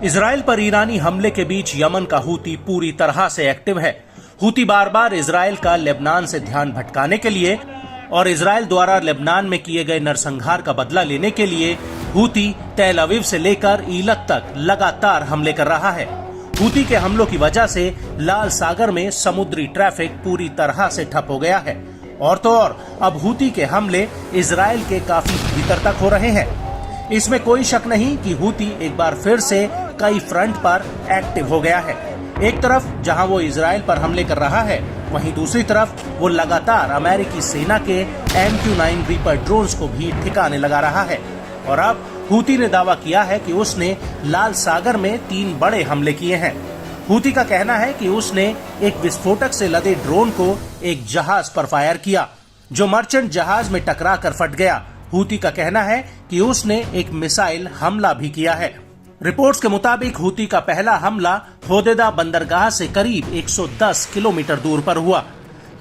Israel पर ईरानी हमले के बीच यमन का हूती पूरी तरह से एक्टिव है। हूती बार बार इजराइल का लेबनान से ध्यान भटकाने के लिए और इजराइल द्वारा लेबनान में किए गए नरसंहार का बदला लेने के लिए हूती तेल अवीव से लेकर ईलत तक लगातार हमले कर रहा है। हूती के हमलों की वजह से लाल सागर में समुद्री ट्रैफिक पूरी तरह से ठप हो गया है और तो और अब हूती के हमले इजराइल के काफी भीतर तक हो रहे हैं। इसमें कोई शक नहीं कि हूती एक बार फिर से कई फ्रंट पर एक्टिव हो गया है। एक तरफ जहां वो इजराइल पर हमले कर रहा है, वहीं दूसरी तरफ वो लगातार अमेरिकी सेना के MQ-9 रीपर ड्रोन्स को भी ठिकाने लगा रहा है। और अब हूती ने दावा किया है कि उसने लाल सागर में 3 बड़े हमले किए हैं। हूती का कहना है कि उसने एक विस्फोटक से लदे ड्रोन को एक जहाज पर फायर किया, जो मर्चेंट जहाज में टकरा कर फट गया। हूती का कहना है कि उसने एक मिसाइल हमला भी किया है। रिपोर्ट्स के मुताबिक हूती का पहला हमला होदेदा बंदरगाह से करीब 110 किलोमीटर दूर पर हुआ।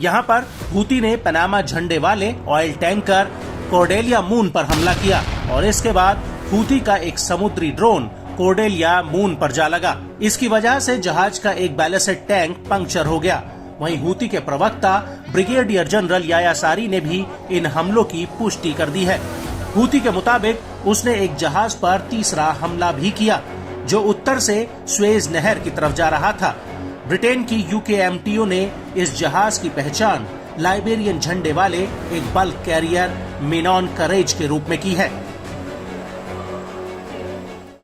यहां पर हूती ने पनामा झंडे वाले ऑयल टैंकर कॉर्डेलिया मून पर हमला किया और इसके बाद हूती का एक समुद्री ड्रोन कॉर्डेलिया मून पर जा लगा। इसकी वजह से जहाज का एक बैलिस्टिक टैंक पंक्चर हो गया। वहीं हूती के प्रवक्ता ब्रिगेडियर जनरल याया सारी ने भी इन हमलों की पुष्टि कर दी है। हूती के मुताबिक उसने एक जहाज पर तीसरा हमला भी किया, जो उत्तर से स्वेज नहर की तरफ जा रहा था। ब्रिटेन की UKMTO ने इस जहाज की पहचान लाइबेरियन झंडे वाले एक बल्क कैरियर मेनॉन करेज के रूप में की है।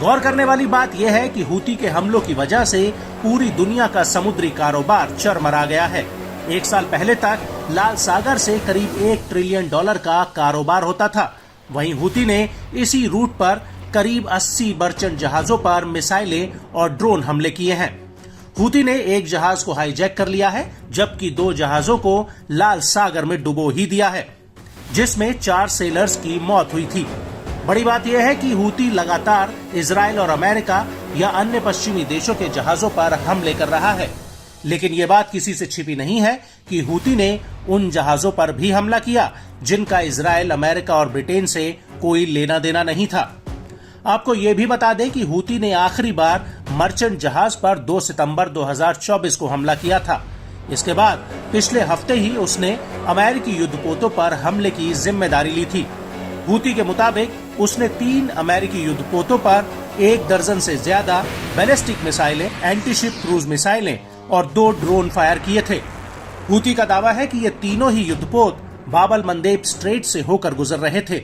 गौर करने वाली बात यह है कि हूती के हमलों की वजह से पूरी दुनिया का समुद्री कारोबार चरमरा गया है। 1 साल पहले तक लाल सागर से करीब $1 ट्रिलियन का कारोबार होता था। वहीं हूती ने इसी रूट पर करीब 80 मर्चेंट जहाजों पर मिसाइलें और ड्रोन हमले किए हैं। हूती ने एक जहाज को हाईजैक कर लिया है, जबकि 2 जहाजों को लाल सागर में डुबो ही दिया है, जिसमें 4 सेलर्स की मौत हुई थी। बड़ी बात यह है कि हूती लगातार इजराइल और अमेरिका या अन्य पश्चिमी देशों के जहाजों पर हमले कर रहा है, लेकिन ये बात किसी से छिपी नहीं है कि हूती ने उन जहाजों पर भी हमला किया जिनका इजराइल, अमेरिका और ब्रिटेन से कोई लेना देना नहीं था। आपको ये भी बता दें कि हूती ने आखिरी बार मर्चेंट जहाज पर 2 सितंबर 2024 को हमला किया था। इसके बाद पिछले हफ्ते ही उसने अमेरिकी युद्धपोतों पर हमले की जिम्मेदारी ली थी। हूती के मुताबिक उसने 3 अमेरिकी युद्धपोतों पर 1 दर्जन से ज्यादा बैलिस्टिक मिसाइलें, एंटीशिप क्रूज मिसाइलें और 2 ड्रोन फायर किए थे। हूती का दावा है कि ये तीनों ही युद्धपोत बाब अल मंदेब स्ट्रेट से होकर गुजर रहे थे।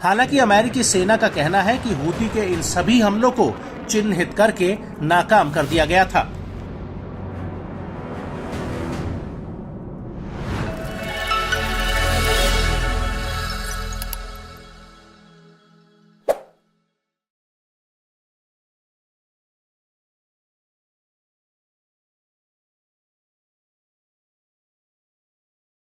हालांकि अमेरिकी सेना का कहना है कि हूती के इन सभी हमलों को चिन्हित करके नाकाम कर दिया गया था।